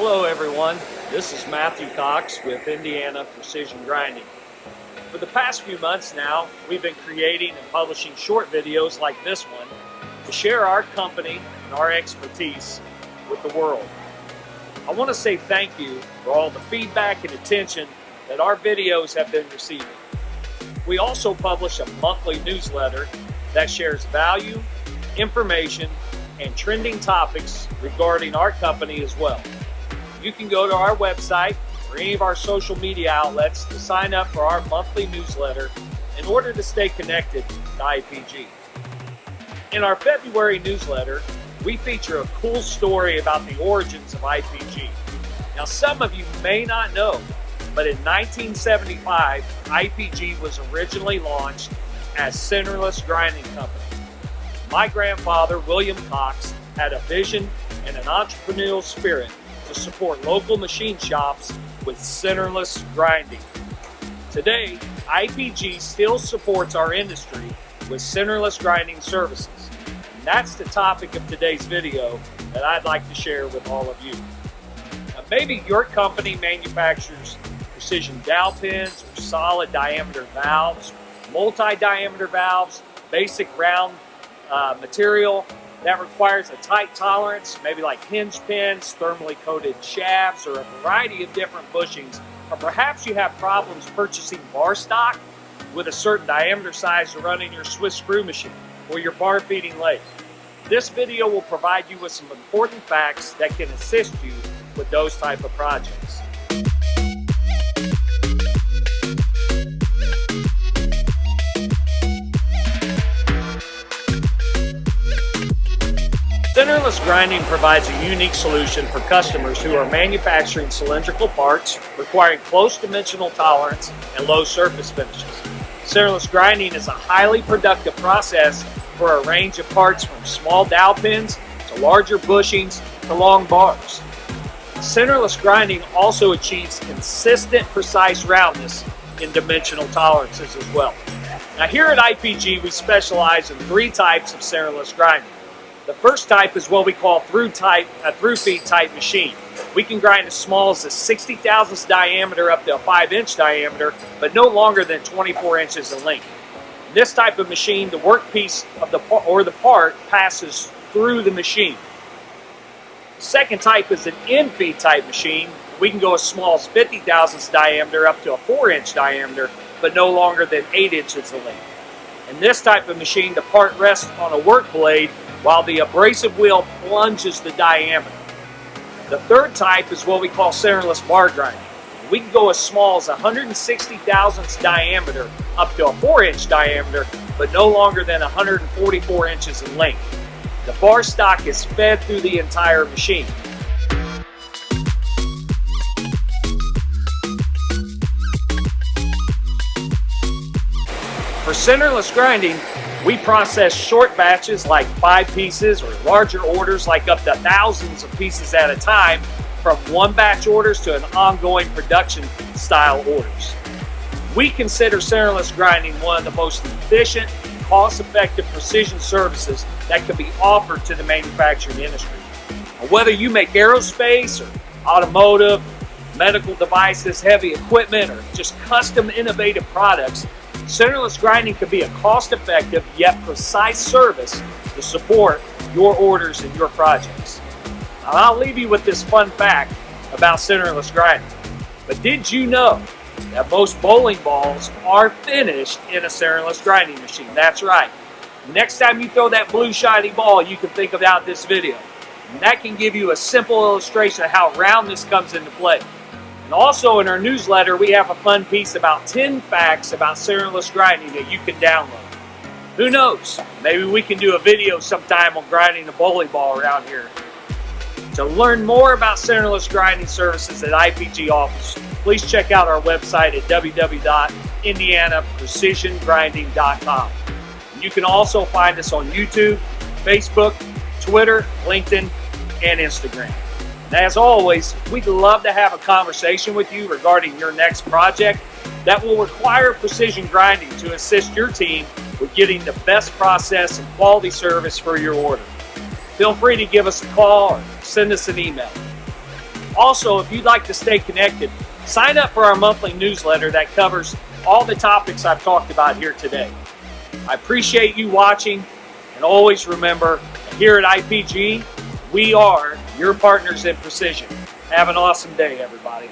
Hello everyone, this is Matthew Cox with Indiana Precision Grinding. For the past few months now, we've been creating and publishing short videos like this one to share our company and our expertise with the world. I want to say thank you for all the feedback and attention that our videos have been receiving. We also publish a monthly newsletter that shares value, information, and trending topics regarding our company as well. You can go to our website or any of our social media outlets to sign up for our monthly newsletter in order to stay connected to IPG. In our February newsletter, we feature a cool story about the origins of IPG. Now, some of you may not know, but in 1975, IPG was originally launched as Centerless Grinding Co. My grandfather, William Cox, had a vision and an entrepreneurial spirit to support local machine shops with centerless grinding. Today, IPG still supports our industry with centerless grinding services. And that's the topic of today's video that I'd like to share with all of you. Now, maybe your company manufactures precision dowel pins or solid diameter valves, multi-diameter valves, basic round material that requires a tight tolerance, maybe like hinge pins, thermally coated shafts, or a variety of different bushings. Or perhaps you have problems purchasing bar stock with a certain diameter size to run in your Swiss screw machine or your bar feeding lathe. This video will provide you with some important facts that can assist you with those type of projects. Centerless grinding provides a unique solution for customers who are manufacturing cylindrical parts requiring close dimensional tolerance and low surface finishes. Centerless grinding is a highly productive process for a range of parts from small dowel pins to larger bushings to long bars. Centerless grinding also achieves consistent, precise roundness in dimensional tolerances as well. Now here at IPG, we specialize in three types of centerless grinding. The first type is what we call a through-feed type machine. We can grind as small as a 60 thousandths diameter up to a 5-inch diameter, but no longer than 24 inches in length. In this type of machine, the workpiece of the part passes through the machine. The second type is an in-feed type machine. We can go as small as 50 thousandths diameter up to a 4-inch diameter, but no longer than 8 inches in length. In this type of machine, the part rests on a work blade while the abrasive wheel plunges the diameter. The third type is what we call centerless bar grinding. We can go as small as 160 thousandths diameter up to a 4-inch diameter, but no longer than 144 inches in length. The bar stock is fed through the entire machine. For centerless grinding, we process short batches like 5 pieces or larger orders like up to thousands of pieces at a time, from one batch orders to an ongoing production style orders. We consider centerless grinding one of the most efficient, cost-effective precision services that can be offered to the manufacturing industry. Whether you make aerospace or automotive, medical devices, heavy equipment, or just custom innovative products, centerless grinding can be a cost-effective yet precise service to support your orders and your projects. Now, I'll leave you with this fun fact about centerless grinding. But did you know that most bowling balls are finished in a centerless grinding machine? That's right. Next time you throw that blue shiny ball, you can think about this video. And that can give you a simple illustration of how roundness comes into play. And also in our newsletter, we have a fun piece about 10 facts about centerless grinding that you can download. Who knows? Maybe we can do a video sometime on grinding a bowling ball around here. To learn more about centerless grinding services that IPG offers, please check out our website at www.indianaprecisiongrinding.com. You can also find us on YouTube, Facebook, Twitter, LinkedIn, and Instagram. And as always, we'd love to have a conversation with you regarding your next project that will require precision grinding to assist your team with getting the best process and quality service for your order. Feel free to give us a call or send us an email. Also, if you'd like to stay connected, sign up for our monthly newsletter that covers all the topics I've talked about here today. I appreciate you watching, and always remember, here at IPG, we are your partners in precision. Have an awesome day, everybody.